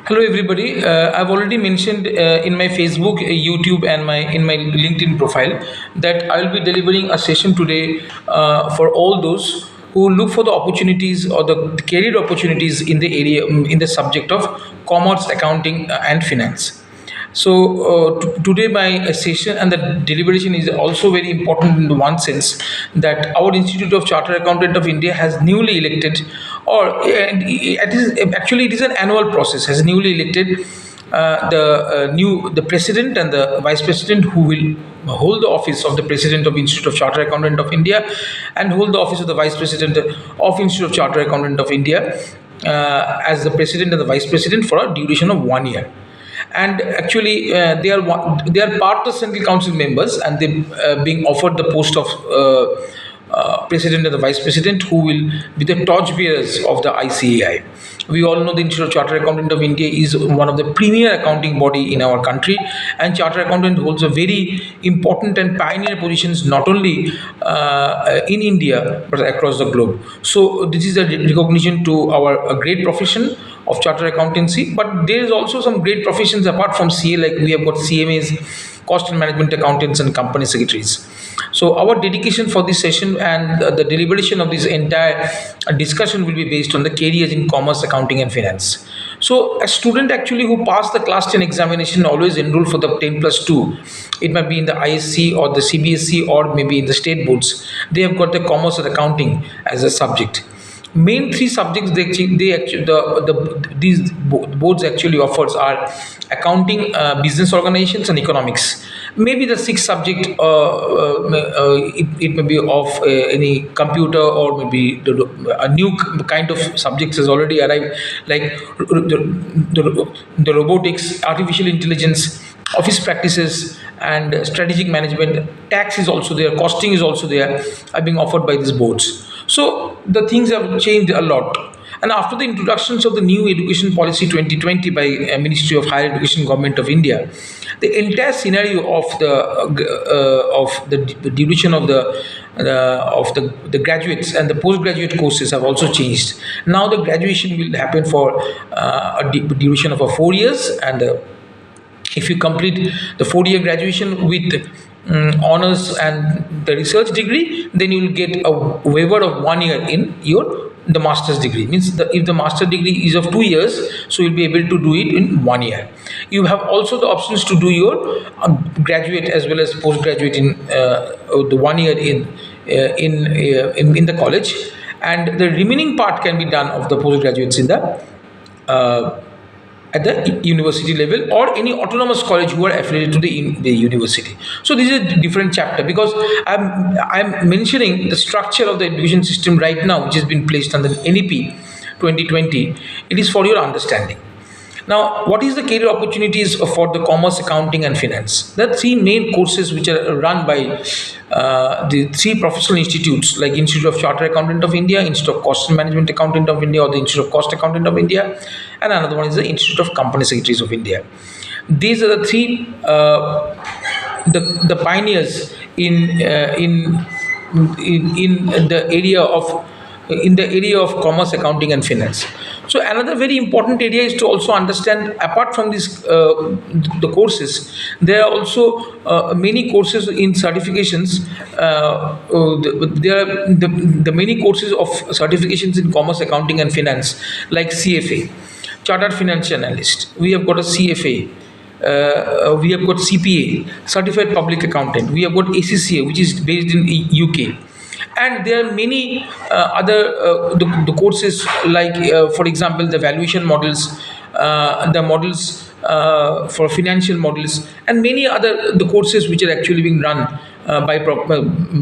Hello everybody. I've already mentioned in my Facebook, YouTube, and my LinkedIn profile that I'll be delivering a session today for all those who look for the opportunities or the career opportunities in the area in the subject of commerce, accounting, and finance. So today my session and the deliberation is also very important in the one sense that our Institute of Chartered Accountant of India has newly elected, or it is actually it is an annual process, has newly elected the president and the vice president who will hold the office of the president of Institute of Chartered Accountant of India and hold the office of the vice president of Institute of Chartered Accountant of India as the president and the vice president for a duration of 1 year. And actually they are part of central council members, and they being offered the post of president and the vice president, who will be the torchbearers of the ICAI. We all know the Institute of Chartered Accountant of India is one of the premier accounting body in our country, and Chartered Accountant holds a very important and pioneer positions not only in India but across the globe. So this is a recognition to our great profession of chartered accountancy. But there is also some great professions apart from CA, like we have got CMAs, cost and management accountants, and company secretaries. So our dedication for this session and the deliberation of this entire discussion will be based on the careers in commerce, accounting, and finance. So a student actually who passed the class 10 examination always enroll for the 10+2. It might be in the ISC or the CBSE or maybe in the state boards. They have got the commerce or accounting as a subject. Main three subjects these boards actually offers are accounting, business organizations, and economics. Maybe the sixth subject it may be of any computer, or maybe a new kind of subjects has already arrived, like the robotics, artificial intelligence, office practices, and strategic management. Tax is also there, costing is also there, are being offered by these boards. So the things have changed a lot. And after the introductions of the new education policy 2020 by Ministry of Higher Education, Government of India, the entire scenario of the duration of the graduates and the postgraduate courses have also changed. Now the graduation will happen for a duration of 4 years, and if you complete the 4-year graduation with honors and the research degree, then you will get a waiver of 1 year in the master's degree. Means if the master degree is of 2 years, so you'll be able to do it in 1 year. You have also the options to do your graduate as well as postgraduate in the 1 year in the college, and the remaining part can be done of the postgraduates in the at the university level, or any autonomous college who are affiliated to the university. So this is a different chapter, because I'm mentioning the structure of the education system right now, which has been placed under NEP 2020. It is for your understanding. Now, what is the career opportunities for the commerce, accounting, and finance? The three main courses which are run by the three professional institutes, like Institute of Chartered Accountant of India, Institute of Cost and Management Accountant of India, or the Institute of Cost Accountant of India, and another one is the Institute of Company Secretaries of India. These are the three the pioneers in the area of commerce, accounting, and finance. So another very important area is to also understand, apart from this the courses, there are also many courses in certifications. There are the many courses of certifications in commerce, accounting, and finance, like CFA, Chartered Financial Analyst. We have got a CFA. We have got CPA, Certified Public Accountant. We have got ACCA, which is based in UK. And there are many other the courses, like for example the valuation models, the models for financial models, and many other the courses which are actually being run by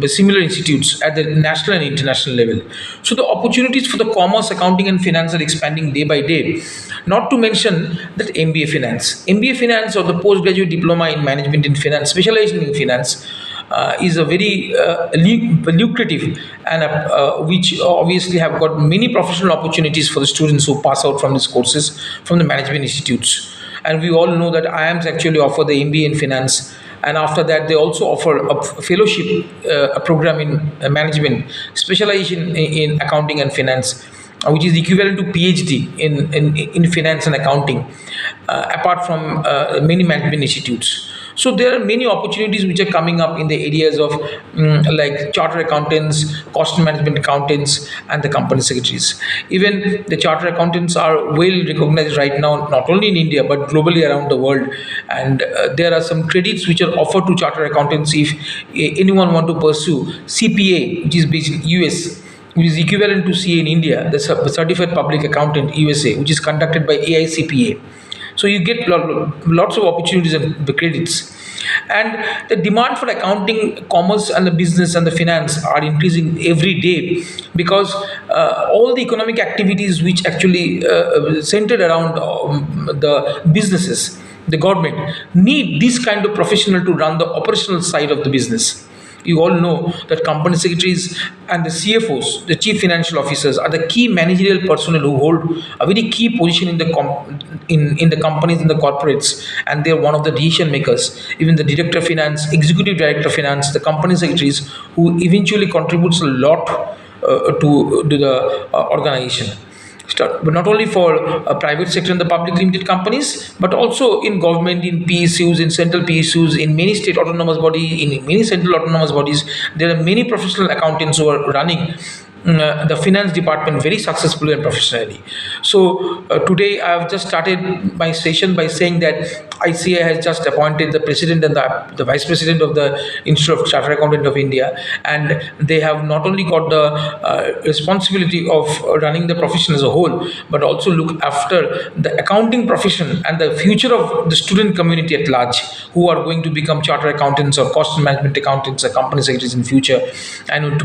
similar institutes at the national and international level. So the opportunities for the commerce, accounting, and finance are expanding day by day. Not to mention that MBA Finance, or the postgraduate diploma in management in finance, specialization in finance, is a very lucrative, and which obviously have got many professional opportunities for the students who pass out from these courses from the management institutes. And we all know that IIMs actually offer the MBA in finance, and after that they also offer a fellowship a program in management, specialization in accounting and finance, which is equivalent to PhD in finance and accounting, apart from many management institutes. So there are many opportunities which are coming up in the areas of like chartered accountants, cost management accountants, and the company secretaries. Even the chartered accountants are well recognized right now, not only in India but globally around the world. And there are some credits which are offered to chartered accountants if anyone want to pursue CPA, which is basically US, which is equivalent to CA in India, the Certified Public Accountant USA, which is conducted by AICPA. So you get lots of opportunities and the credits. And the demand for accounting, commerce, and the business and the finance are increasing every day, because all the economic activities which actually centered around the businesses, the government need this kind of professional to run the operational side of the business. You all know that company secretaries and the CFOs, the chief financial officers, are the key managerial personnel who hold a very key position in the in the companies, in the corporates, and they're one of the decision makers. Even the director of finance, executive director of finance, the company secretaries, who eventually contributes a lot to the organization. But not only for private sector and the public limited companies, but also in government, in PSUs, in central PSUs, in many state autonomous bodies, in many central autonomous bodies. There are many professional accountants who are running the finance department very successfully and professionally. So today I have just started my session by saying that ICAI has just appointed the president and the vice president of the Institute of Chartered Accountant of India, and they have not only got the responsibility of running the profession as a whole, but also look after the accounting profession and the future of the student community at large, who are going to become chartered accountants or cost management accountants or company secretaries in future, and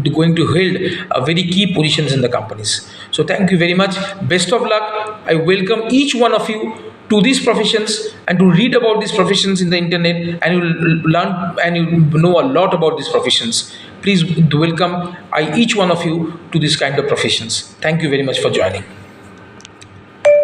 going to hold very key positions in the companies. So thank you very much. Best of luck. I welcome each one of you to these professions and to read about these professions in the internet, and you will learn and you know a lot about these professions. Please welcome each one of you to this kind of professions. Thank you very much for joining.